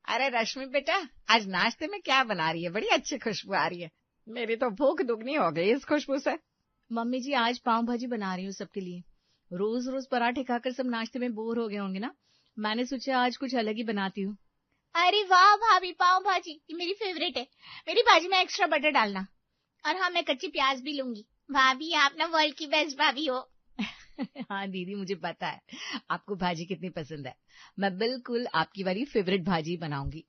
अरे रश्मि बेटा, आज नाश्ते में क्या बना रही है? बड़ी अच्छी खुशबू आ रही है। मेरी तो भूख दुगनी हो गई इस खुशबू से। मम्मी जी आज पाव भाजी बना रही हूँ सबके लिए। रोज रोज पराठे खाकर सब नाश्ते में बोर हो गए होंगे ना, मैंने सोचा आज कुछ अलग ही बनाती हूँ। अरे वाह भाभी, पाव भाजी ये मेरी फेवरेट है। मेरी भाजी में एक्स्ट्रा बटर डालना। और हाँ, मैं कच्ची प्याज भी लूंगी। भाभी आप ना वर्ल्ड की बेस्ट भाभी हो। हाँ दीदी, मुझे पता है आपको भाजी कितनी पसंद है। मैं बिल्कुल आपकी वाली फेवरेट भाजी बनाऊंगी।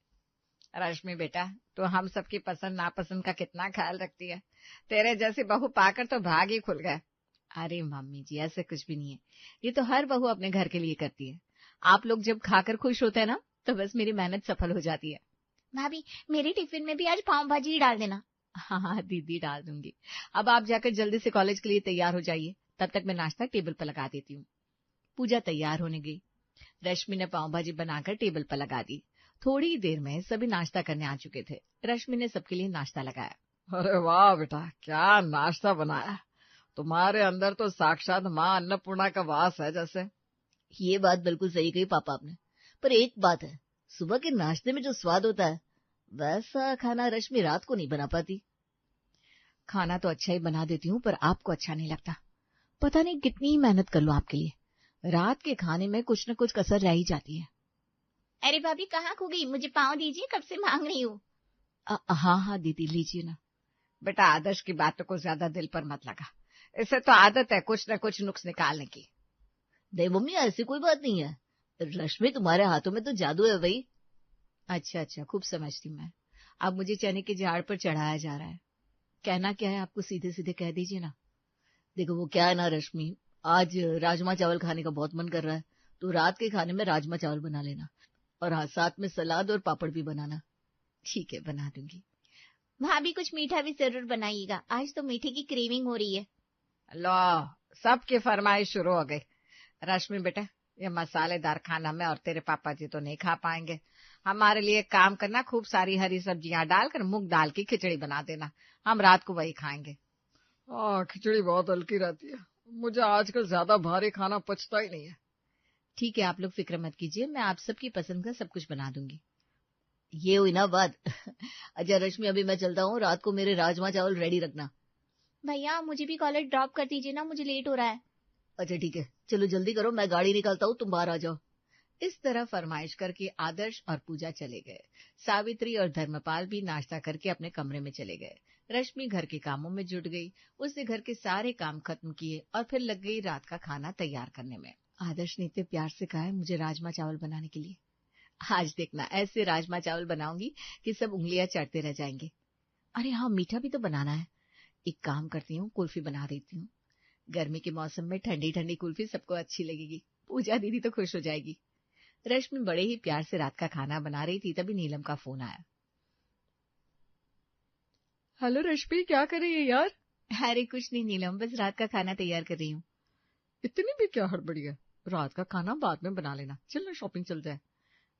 रश्मि बेटा, तो हम सबकी पसंद नापसंद का कितना ख्याल रखती है। तेरे जैसी बहू पाकर तो भाग ही खुल गए। अरे मम्मी जी, ऐसे कुछ भी नहीं है। ये तो हर बहू अपने घर के लिए करती है। आप लोग जब खाकर खुश होते हैं ना, तो बस मेरी मेहनत सफल हो जाती है। भाभी मेरे टिफिन में भी आज पाव भाजी ही डाल देना। हाँ हाँ दीदी, डाल दूंगी। अब आप जाकर जल्दी से कॉलेज के लिए तैयार हो जाइए, तब तक मैं नाश्ता टेबल पर लगा देती हूँ। पूजा तैयार होने गई। रश्मि ने पाव भाजी बनाकर टेबल पर लगा दी। थोड़ी ही देर में सभी नाश्ता करने आ चुके थे। रश्मि ने सबके लिए नाश्ता लगाया। अरे वाह बेटा, क्या नाश्ता बनाया। तुम्हारे अंदर तो साक्षात माँ अन्नपूर्णा का वास है जैसे। ये बात बिल्कुल सही कही पापा आपने। पर एक बात है, सुबह के नाश्ते में जो स्वाद होता है, वैसा खाना रश्मि रात को नहीं बना पाती। खाना तो अच्छा ही बना देती हूँ, पर आपको अच्छा नहीं लगता। पता नहीं कितनी ही मेहनत कर लो आपके लिए, रात के खाने में कुछ न कुछ कसर रह ही जाती है। अरे भाभी कहाँ खो गई? मुझे पाव दीजिए, कब से मांग रही हूँ। हाँ हाँ दीदी, लीजिए ना। बेटा आदर्श की बातों को ज्यादा दिल पर मत लगा। इसे तो आदत है कुछ न कुछ नुक्स निकालने की। नहीं मम्मी, ऐसी कोई बात नहीं है। रश्मि तुम्हारे हाथों में तो जादू है भाई। अच्छा अच्छा, खूब समझती हूँ मैं। अब मुझे चने के झाड़ पर चढ़ाया जा रहा है। कहना क्या है आपको, सीधे सीधे कह दीजिए ना। देखो वो क्या है ना रश्मि, आज राजमा चावल खाने का बहुत मन कर रहा है, तो रात के खाने में राजमा चावल बना लेना। और हाँ, साथ में सलाद और पापड़ भी बनाना। ठीक है, बना दूंगी। भाभी कुछ मीठा भी जरूर बनाइएगा, आज तो मीठे की क्रेविंग हो रही है। लो, सबकी फरमाइश शुरू हो गई। रश्मि बेटा, ये मसालेदार खाना मैं और तेरे पापा जी तो नहीं खा पाएंगे। हमारे लिए काम करना, खूब सारी हरी सब्जियां डालकर मूंग दाल की खिचड़ी बना देना। हम रात को वही खाएंगे। खिचड़ी बहुत हल्की रहती है, मुझे आजकल ज्यादा भारी खाना पचता ही नहीं है। ठीक है, आप लोग फिक्र मत कीजिए, मैं आप सबकी पसंद का सब कुछ बना दूंगी। ये हुई ना बात। अच्छा रश्मि, अभी मैं चलता हूँ, रात को मेरे राजमा चावल रेडी रखना। भैया मुझे भी कॉलेज ड्रॉप कर दीजिए ना, मुझे लेट हो रहा है। अच्छा ठीक है, चलो जल्दी करो, मैं गाड़ी निकालता हूँ, तुम बाहर आ जाओ। इस तरह फरमाइश करके आदर्श और पूजा चले गए। सावित्री और धर्मपाल भी नाश्ता करके अपने कमरे में चले गए। रश्मि घर के कामों में जुट गई। उसने घर के सारे काम खत्म किए और फिर लग गई रात का खाना तैयार करने में। आदर्श ने इतने प्यार से कहा है मुझे राजमा चावल बनाने के लिए। आज देखना, ऐसे राजमा चावल बनाऊंगी कि सब उंगलियां चाटते रह जाएंगे। अरे हाँ, मीठा भी तो बनाना है। एक काम करती हूँ, कुल्फी बना देती हूँ। गर्मी के मौसम में ठंडी ठंडी कुल्फी सबको अच्छी लगेगी। पूजा दीदी तो खुश हो जाएगी। रश्मि बड़े ही प्यार से रात का खाना बना रही थी, तभी नीलम का फोन आया। हेलो रश्मि, क्या कर रही है यार? अरे कुछ नहीं नीलम, बस रात का खाना तैयार कर रही हूँ। इतनी भी क्या हड़बड़ी है? रात का खाना बाद में बना लेना, चल ना शॉपिंग चलते हैं।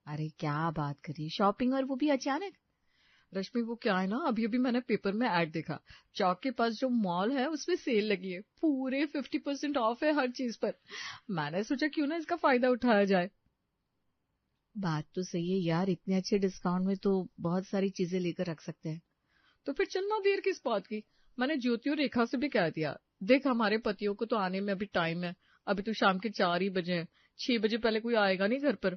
अरे क्या बात करी, शॉपिंग और वो भी अचानक? रश्मि वो क्या है ना, अभी अभी मैंने पेपर में ऐड देखा, चौक के पास जो मॉल है उसमें सेल लगी है, पूरे 50% ऑफ है हर चीज पर। मैंने सोचा क्यों ना इसका फायदा उठाया जाए। बात तो सही है यार, इतने अच्छे डिस्काउंट में तो बहुत सारी चीजें लेकर रख सकते हैं। तो फिर चलना, देर किस बात की। मैंने ज्योति और रेखा से भी कह दिया। देख हमारे पतियों को तो आने में अभी टाइम है, अभी तो शाम के 4 ही बजे हैं, 6 बजे पहले कोई आएगा नहीं घर पर।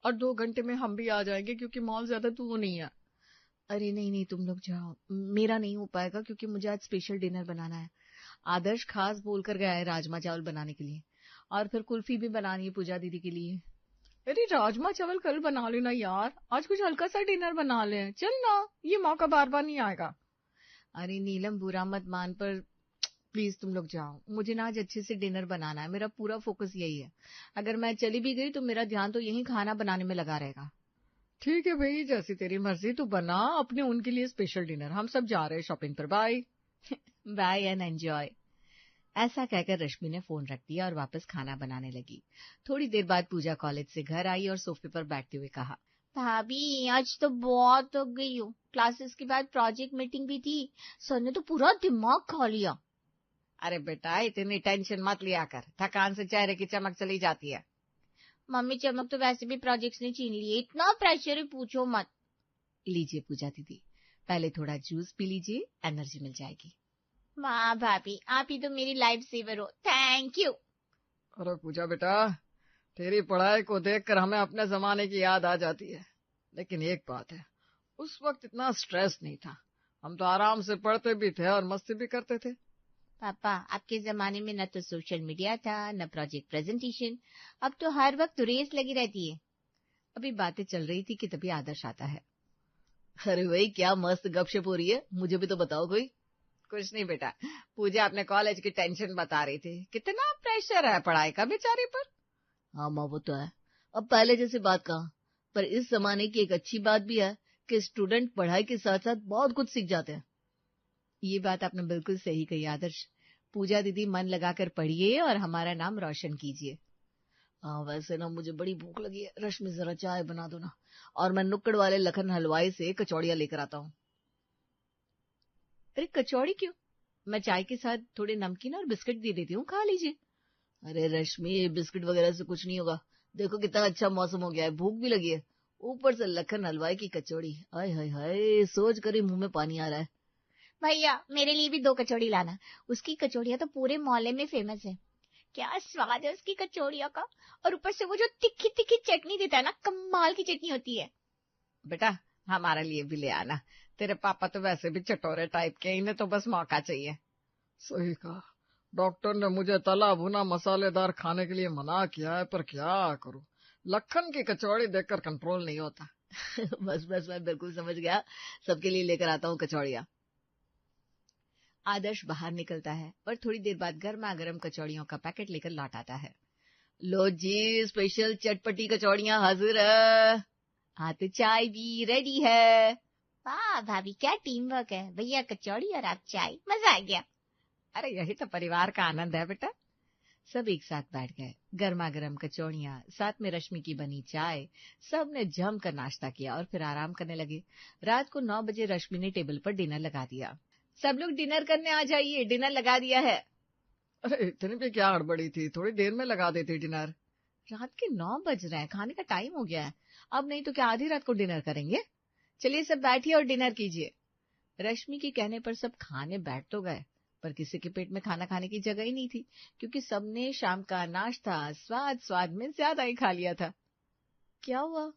और 2 घंटे में हम भी आ जाएंगे क्योंकि मॉल ज्यादा दूर नहीं है। अरे नहीं नहीं, तुम लोग जाओ, मेरा नहीं हो पाएगा क्योंकि मुझे आज स्पेशल डिनर बनाना है। आदर्श खास बोलकर गया है राजमा चावल बनाने के लिए, और फिर कुल्फी भी बनानी है पूजा दीदी के लिए। अरे राजमा चावल कल बना लेना यार, आज कुछ हल्का सा डिनर बना ले, चल ना, ये मौका बार बार नहीं आएगा। अरे नीलम, बुरा मत मान, पर प्लीज तुम लोग जाओ, मुझे ना आज अच्छे से डिनर बनाना है, मेरा पूरा फोकस यही है। अगर मैं चली भी गई तो मेरा ध्यान तो यही खाना बनाने में लगा रहेगा। ठीक है भाई, जैसी तेरी मर्जी, तू बना अपने उनके लिए स्पेशल डिनर, हम सब जा रहे हैं शॉपिंग पर, बाय। Bye and enjoy. ऐसा कहकर रश्मि ने फोन रख दिया और वापस खाना बनाने लगी। थोड़ी देर बाद पूजा कॉलेज से घर आई और सोफे पर बैठते हुए कहा, भाभी आज तो बहुत थक गई हूँ, क्लासेस के बाद प्रोजेक्ट मीटिंग भी थी, सर ने तो पूरा दिमाग खा लिया। अरे बेटा, इतनी टेंशन मत लिया कर, थकान से चेहरे की चमक चली जाती है। मम्मी चमक तो वैसे भी प्रोजेक्ट्स ने छीन लिए, इतना प्रेशर है पूछो मत। लीजिए पूजा दीदी, पहले थोड़ा जूस पी लीजिए, एनर्जी मिल जाएगी। वाह भाभी, आप ही तो मेरी लाइफ सेवर हो, थैंक यू। अरे पूजा बेटा, तेरी पढ़ाई को देखकर हमें अपने जमाने की याद आ जाती है। लेकिन एक बात है, उस वक्त इतना स्ट्रेस नहीं था, हम तो आराम से पढ़ते भी थे और मस्ती भी करते थे। पापा, आपके जमाने में न तो सोशल मीडिया था, न प्रोजेक्ट प्रेजेंटेशन, अब तो हर वक्त रेस लगी रहती है। अभी बातें चल रही थी कि तभी आदर्श आता है। अरे भाई, क्या मस्त गपशप हो रही है, मुझे भी तो बताओ कोई। कुछ नहीं बेटा, पूजा अपने कॉलेज की टेंशन बता रही थी, कितना प्रेशर है पढ़ाई का बेचारी पर। हाँ माँ, वो तो है, अब पहले जैसी बात कहाँ। पर इस जमाने की एक अच्छी बात भी है कि स्टूडेंट पढ़ाई के साथ साथ बहुत कुछ सीख जाते हैं। ये बात आपने बिल्कुल सही कही आदर्श। पूजा दीदी, मन लगाकर पढ़िए और हमारा नाम रोशन कीजिए। हाँ, वैसे ना मुझे बड़ी भूख लगी है, रश्मि जरा चाय बना दो ना, और मैं नुक्कड़ वाले लखन हलवाई से कचौड़ियाँ लेकर आता हूँ। अरे कचौड़ी क्यों? मैं चाय के साथ थोड़े नमकीन और बिस्किट दे देती हूँ, खा लीजिए। अरे रश्मि, बिस्किट वगैरह से कुछ नहीं होगा, देखो कितना अच्छा मौसम हो गया है, भूख भी लगी है, ऊपर से लखन हलवाई की कचौड़ी, हाय हाय हाय, सोच कर ही मुंह में पानी आ रहा है। भैया, मेरे लिए भी 2 कचौड़ी लाना, उसकी कचौड़ियाँ तो पूरे मोहल्ले में फेमस है। क्या स्वाद है उसकी कचौड़ियों का, और ऊपर से वो जो तिखी तिखी चटनी देता है ना, कमाल की चटनी होती है। बेटा, हमारे लिए भी ले आना, तेरे पापा तो वैसे भी चटोरे टाइप के, इन्हें तो बस मौका चाहिए। सही कहा, डॉक्टर ने मुझे तला भुना मसालेदार खाने के लिए मना किया है, पर क्या करूं, लखन की कचौड़ी देखकर कंट्रोल नहीं होता। बस बस, मैं बिल्कुल समझ गया, सबके लिए लेकर आता हूँ कचौड़ियाँ। आदर्श बाहर निकलता है और थोड़ी देर बाद गर्मा गर्म कचौड़ियों का पैकेट लेकर लौट आता है। लो जी, स्पेशल चटपटी कचौड़ियाँ हाजिर है। हाँ तो चाय भी रेडी है। वाह भाभी, क्या टीम वर्क है, भैया कचौड़ी और आप चाय, मजा आ गया। अरे यही तो परिवार का आनंद है बेटा। सब एक साथ बैठ गए, गर्मा गर्म कचौड़ियाँ, साथ में रश्मि की बनी चाय, सब ने जमकर नाश्ता किया और फिर आराम करने लगे। रात को 9 बजे रश्मि ने टेबल पर डिनर लगा दिया। सब लोग डिनर करने आ जाइए, डिनर लगा दिया है। अरे इतनी भी क्या हड़बड़ी थी, थोड़ी देर में लगा देती डिनर। रात के 9 बज रहे हैं, खाने का टाइम हो गया है, अब नहीं तो क्या आधी रात को डिनर करेंगे? चलिए सब बैठिए और डिनर कीजिए। रश्मि के कहने पर सब खाने बैठ तो गए, पर किसी के पेट में खाना खाने की जगह ही नहीं थी, क्योंकि सबने शाम का नाश्ता स्वाद स्वाद में ज्यादा ही खा लिया था। क्या हुआ,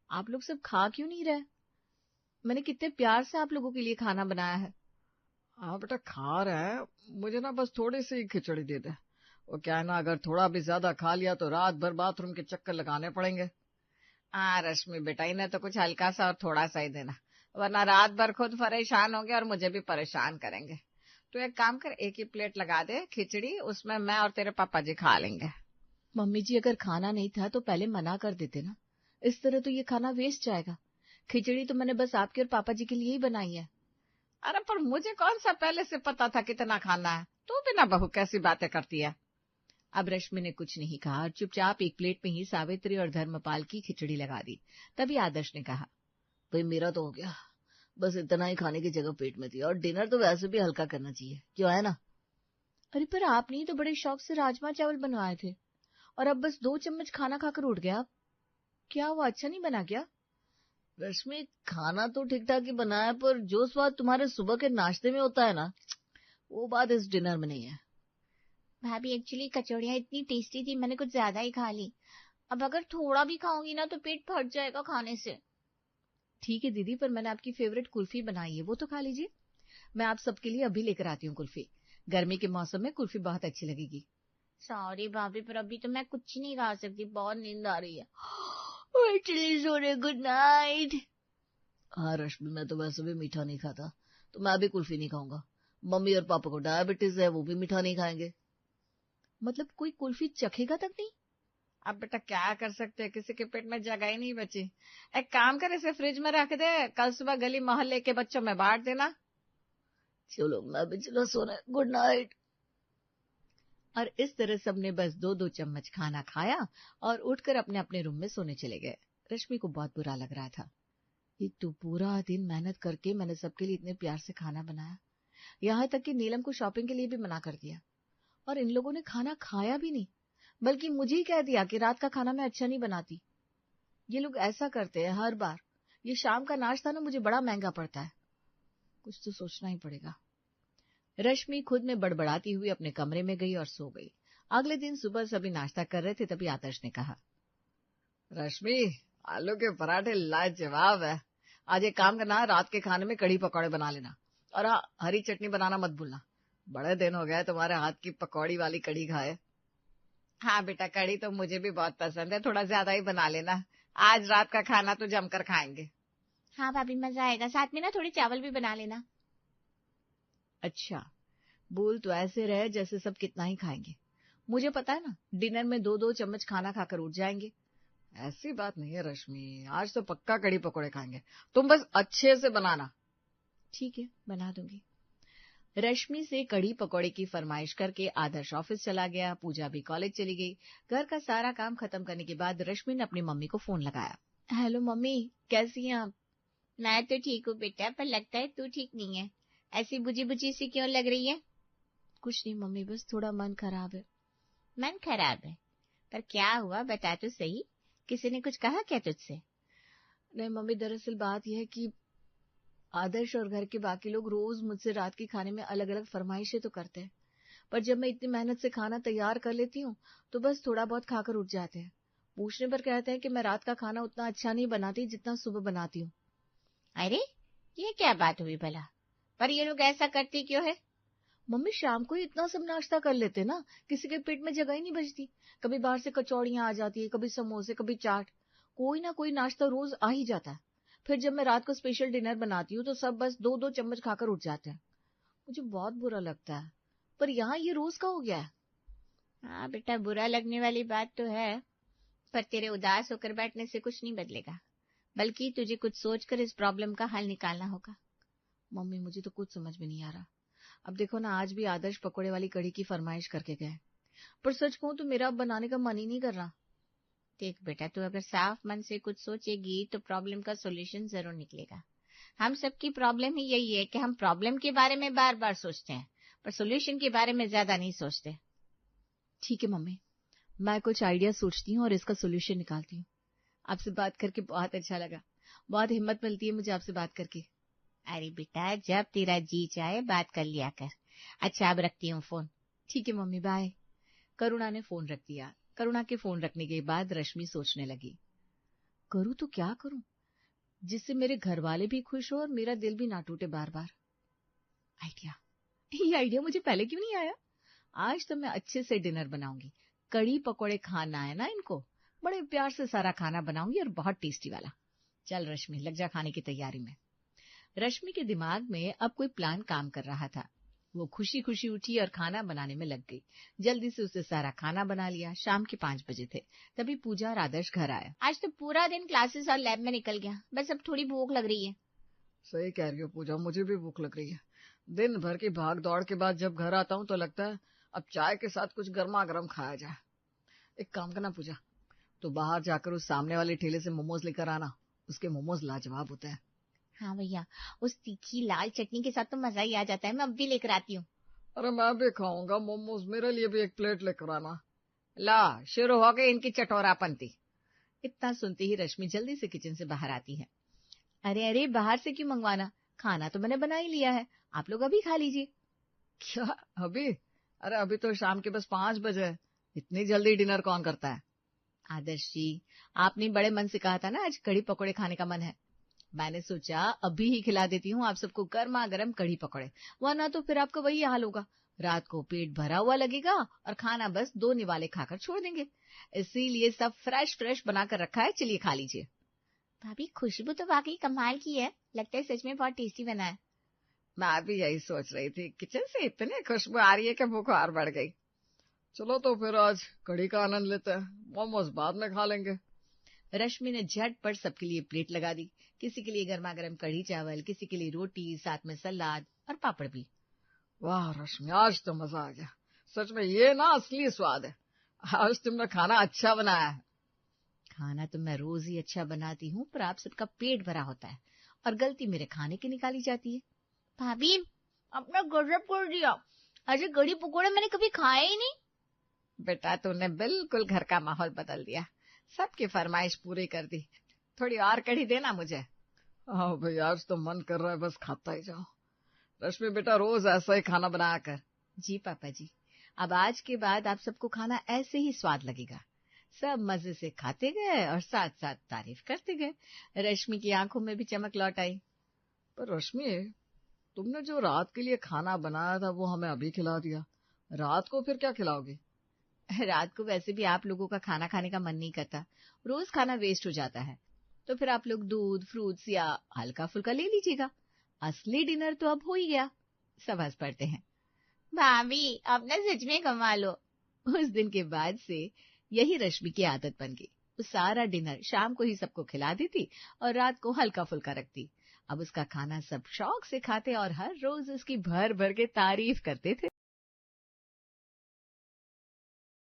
आप लोग सब खा क्यों नहीं रहे? मैंने कितने प्यार से आप लोगों के लिए खाना बनाया है। हाँ बेटा, खा रहे हैं, मुझे ना बस थोड़ी सी खिचड़ी दे दे। वो क्या है ना, अगर थोड़ा भी ज्यादा खा लिया तो रात भर बाथरूम के चक्कर लगाने पड़ेंगे। हाँ रश्मि बेटा, इन्हें तो कुछ हल्का सा और थोड़ा सा ही देना, वरना रात भर खुद परेशान होंगे और मुझे भी परेशान करेंगे। तो एक काम कर, एक ही प्लेट लगा दे खिचड़ी, उसमें मैं और तेरे पापा जी खा लेंगे। मम्मी जी, अगर खाना नहीं था तो पहले मना कर देते ना, इस तरह तो ये खाना वेस्ट जाएगा। खिचड़ी तो मैंने बस आपके और पापा जी के लिए ही बनाई है। अरे पर मुझे कौन सा पहले से पता था कितना खाना है, तू बिना बहू कैसी बातें करती है। अब रश्मि ने कुछ नहीं कहा और चुपचाप एक प्लेट में ही सावित्री और धर्मपाल की खिचड़ी लगा दी। तभी आदर्श ने कहा, भाई मेरा तो हो गया, बस इतना ही खाने की जगह पेट में थी, और डिनर तो वैसे भी हल्का करना चाहिए, क्यों है ना। अरे पर आपने ही तो बड़े शौक से राजमा चावल बनवाए थे, और अब बस 2 चम्मच खाना खाकर उठ गया। क्या हुआ, अच्छा नहीं बना क्या? रश्मि, खाना तो ठीक ठाक ही बना है, पर जो स्वाद तुम्हारे सुबह के नाश्ते में होता है ना, वो बात इस डिनर में नहीं है। भाभी, एक्चुअली कचौड़ियाँ इतनी टेस्टी थी, मैंने कुछ ज्यादा ही खा ली। अब अगर थोड़ा भी खाऊंगी ना तो पेट फट जाएगा खाने से। ठीक है दीदी, पर मैंने आपकी फेवरेट कुल्फी बनाई है, वो तो खा लीजिए। मैं आप सबके लिए अभी लेकर आती हूँ कुल्फी। गर्मी के मौसम में कुल्फी बहुत अच्छी लगेगी। सॉरी भाभी, पर अभी तो मैं कुछ नहीं खा सकती, बहुत नींद आ रही है। एक्चुअली सोने, गुड नाइट। हाँ रश्मि, मैं तो वैसे भी मीठा नहीं खाता, तो मैं भी कुल्फी नहीं खाऊंगा। मम्मी और पापा को डायबिटीज है, वो भी मीठा नहीं खाएंगे। मतलब कोई कुल्फी चखेगा तक नहीं? अब बेटा क्या कर सकते हैं, किसी के पेट में जगह ही नहीं बची। एक काम कर, इसे फ्रिज में रख दे, कल सुबह गली मोहल्ले के बच्चों में बांट देना। चलो मैं भी चलो सोने, गुड नाइट। और इस तरह सबने बस 2-2 चम्मच खाना खाया और उठकर अपने अपने रूम में सोने चले गए। रश्मि को बहुत बुरा लग रहा था। एक तो पूरा दिन मेहनत करके मैंने सबके लिए इतने प्यार से खाना बनाया, यहाँ तक कि नीलम को शॉपिंग के लिए भी मना कर दिया, और इन लोगों ने खाना खाया भी नहीं। बल्कि मुझे ही कह दिया कि रात का खाना मैं अच्छा नहीं बनाती। ये लोग ऐसा करते हैं हर बार। ये शाम का नाश्ता ना मुझे बड़ा महंगा पड़ता है। कुछ तो सोचना ही पड़ेगा। रश्मि खुद में बड़बड़ाती हुई अपने कमरे में गई और सो गई। अगले दिन सुबह सभी नाश्ता कर रहे थे, तभी आदर्श ने कहा, रश्मि, आलू के पराठे लाजवाब है। आज एक काम करना, रात के खाने में कढ़ी पकौड़े बना लेना, और हाँ, हरी चटनी बनाना मत भूलना। बड़े दिन हो गए तुम्हारे हाथ की पकौड़ी वाली कढ़ी खाए। हाँ बेटा, कढ़ी तो मुझे भी बहुत पसंद है, थोड़ा ज्यादा ही बना लेना। आज रात का खाना तो जमकर खाएंगे। हाँ भाभी, मजा आएगा। साथ में ना थोड़े चावल भी बना लेना। अच्छा, बोल तो ऐसे रहे जैसे सब कितना ही खाएंगे। मुझे पता है ना, डिनर में 2-2 चम्मच खाना खाकर उठ जाएंगे। ऐसी बात नहीं है रश्मि, आज तो पक्का कढ़ी पकौड़े खाएंगे। तुम बस अच्छे से बनाना। ठीक है, बना दूंगी। रश्मि से कढ़ी पकौड़े की फरमाइश करके आदर्श ऑफिस चला गया। पूजा भी कॉलेज चली गई। घर का सारा काम खत्म करने के बाद रश्मि ने अपनी मम्मी को फोन लगाया। हेलो मम्मी, कैसी हैं आप? मैं तो ठीक हूँ बेटा, पर लगता है तू ठीक नहीं है। ऐसी बुझी बुझी सी क्यों लग रही है? कुछ नहीं मम्मी, बस थोड़ा मन खराब है। मन खराब है? पर क्या हुआ, बता तो सही। किसी ने कुछ कहा क्या तुझसे? नहीं मम्मी, दरअसल बात यह है कि आदर्श और घर के बाकी लोग रोज मुझसे रात के खाने में अलग अलग फरमाइशें तो करते हैं, पर जब मैं इतनी मेहनत से खाना तैयार कर लेती हूँ तो बस थोड़ा बहुत खाकर उठ जाते हैं। पूछने पर कहते हैं कि मैं रात का खाना उतना अच्छा नहीं बनाती जितना सुबह बनाती हूँ। अरे, ये क्या बात हुई भला? पर ये लोग ऐसा करते क्यों है? मम्मी, शाम को ही इतना सब नाश्ता कर लेते ना, किसी के पेट में जगह ही नहीं बचती। कभी बाहर से कचौड़ियां आ जाती है, कभी समोसे, कभी चाट, कोई ना कोई नाश्ता रोज आ ही जाता है। फिर जब मैं रात को स्पेशल डिनर बनाती हूँ तो सब बस 2-2 चम्मच खाकर उठ जाते हैं। मुझे बहुत बुरा लगता है, पर यहाँ ये रोज का हो गया है। हाँ बेटा, बुरा लगने वाली बात तो है, पर तेरे उदास होकर बैठने से कुछ नहीं बदलेगा, बल्कि तुझे कुछ सोचकर इस प्रॉब्लम का हल निकालना होगा। मम्मी, मुझे तो कुछ समझ में नहीं आ रहा। अब देखो ना, आज भी आदर्श पकौड़े वाली कढ़ी की फरमाइश करके गए, पर सच कहूं तो मेरा अब बनाने का मन ही नहीं कर रहा। देख बेटा, तू अगर साफ मन से कुछ सोचेगी तो प्रॉब्लम का सोल्यूशन जरूर निकलेगा। हम सबकी प्रॉब्लम ही यही है कि हम प्रॉब्लम के बारे में बार बार सोचते हैं, पर सोल्यूशन के बारे में ज्यादा नहीं सोचते। ठीक है मम्मी, मैं कुछ आइडिया सोचती हूँ और इसका सोल्यूशन निकालती हूँ। आपसे बात करके बहुत अच्छा लगा। बहुत हिम्मत मिलती है मुझे आपसे बात करके। अरे बेटा, जब तेरा जी चाहे बात कर लिया कर। अच्छा, अब रखती हूँ फोन। ठीक है मम्मी, बाय। करुणा ने फोन रख दिया। करुणा के फोन रखने के बाद रश्मि सोचने लगी, करूँ तो क्या करूँ जिससे मेरे घर वाले भी खुश हो और मेरा दिल भी ना टूटे बार बार। आइडिया, ये आइडिया मुझे पहले क्यों नहीं आया? आज तो मैं अच्छे से डिनर बनाऊंगी। कढ़ी पकौड़े खाना है ना इनको, बड़े प्यार से सारा खाना बनाऊंगी और बहुत टेस्टी वाला। चल रश्मि, लग जा खाने की तैयारी में। रश्मि के दिमाग में अब कोई प्लान काम कर रहा था। वो खुशी खुशी उठी और खाना बनाने में लग गई। जल्दी से उसे सारा खाना बना लिया। शाम के 5 बजे थे, तभी पूजा और आदर्श घर आया। आज तो पूरा दिन क्लासेस और लैब में निकल गया, बस अब थोड़ी भूख लग रही है। सही कह रही हो पूजा, मुझे भी भूख लग रही है। दिन भर की भाग दौड़ के बाद जब घर आता हूँ तो लगता है अब चाय के साथ कुछ गर्मा गर्म खाया जाए। एक काम करना पूजा, तो बाहर जाकर उस सामने वाले ठेले से मोमोज लेकर आना। उसके मोमोज लाजवाब होते हैं। हाँ भैया, उस तीखी लाल चटनी के साथ तो मजा ही आ जाता है। मैं अब भी लेकर आती हूँ। अरे मैं भी खाऊंगा मोमोज, मेरे लिए भी एक प्लेट लेकर आना। ला, शुरू हो गई इनकी चटोरापंती। इतना सुनते ही रश्मि जल्दी से किचन से बाहर आती है। अरे अरे, बाहर से क्यों मंगवाना, खाना तो मैंने बना ही लिया है, आप लोग अभी खा लीजिए। क्या अभी? अरे अभी तो शाम के बस 5 बजे है, इतनी जल्दी डिनर कौन करता है? आदर्श जी, आपने बड़े मन से कहा था ना आज कढ़ी पकौड़े खाने का मन है। मैंने सोचा अभी ही खिला देती हूँ आप सबको गर्मा गर्म कढ़ी पकौड़े, वरना तो फिर आपका वही हाल होगा। रात को पेट भरा हुआ लगेगा और खाना बस 2 निवाले खाकर छोड़ देंगे। इसीलिए सब फ्रेश फ्रेश बनाकर रखा है, चलिए खा लीजिए। भाभी, खुशबू तो वाकई कमाल की है, लगता है सच में बहुत टेस्टी बना है। मैं भी यही सोच रही थी, किचन से इतनी खुशबू आ रही है कि भूख और बढ़ गई। चलो तो फिर आज कढ़ी का आनंद लेते हैं, मोमोज बाद में खा लेंगे। रश्मि ने झटपट सबके लिए प्लेट लगा दी। किसी के लिए गर्मा गर्म कढ़ी चावल, किसी के लिए रोटी, साथ में सलाद और पापड़ भी। वाह रश्मि, आज तो मजा आ गया। सच में ये ना असली स्वाद है। आज तुमने खाना अच्छा बनाया है। खाना तो मैं रोज ही अच्छा बनाती हूँ, पर आप सबका पेट भरा होता है और गलती मेरे खाने की निकाली जाती है। भाभी, अपना गजब कर दिया। ऐसे कढ़ी पकौड़े मैंने कभी खाए ही नहीं। बेटा तूने बिल्कुल घर का माहौल बदल दिया, सबकी फरमाइश पूरी कर दी। थोड़ी और कढ़ी देना मुझे। हाँ भाई, आज तो मन कर रहा है बस खाता ही जाओ। रश्मि बेटा, रोज ऐसा ही खाना बनाया कर। जी पापा जी, अब आज के बाद आप सबको खाना ऐसे ही स्वाद लगेगा। सब मजे से खाते गए और साथ साथ तारीफ करते गए। रश्मि की आंखों में भी चमक लौट आई। पर रश्मि, तुमने जो रात के लिए खाना बनाया था वो हमें अभी खिला दिया, रात को फिर क्या खिलाओगे? रात को वैसे भी आप लोगों का खाना खाने का मन नहीं करता, रोज खाना वेस्ट हो जाता है, तो फिर आप लोग दूध, फ्रूट्स या हल्का फुल्का ले लीजिएगा। असली डिनर तो अब हो ही गया। सब हंस पड़ते हैं। भाभी अब ना सच में कमाल हो। उस दिन के बाद से यही रश्मि की आदत बन गई। वो सारा डिनर शाम को ही सबको खिला देती और रात को हल्का फुल्का रखती। अब उसका खाना सब शौक से खाते और हर रोज उसकी भर भर के तारीफ करते थे।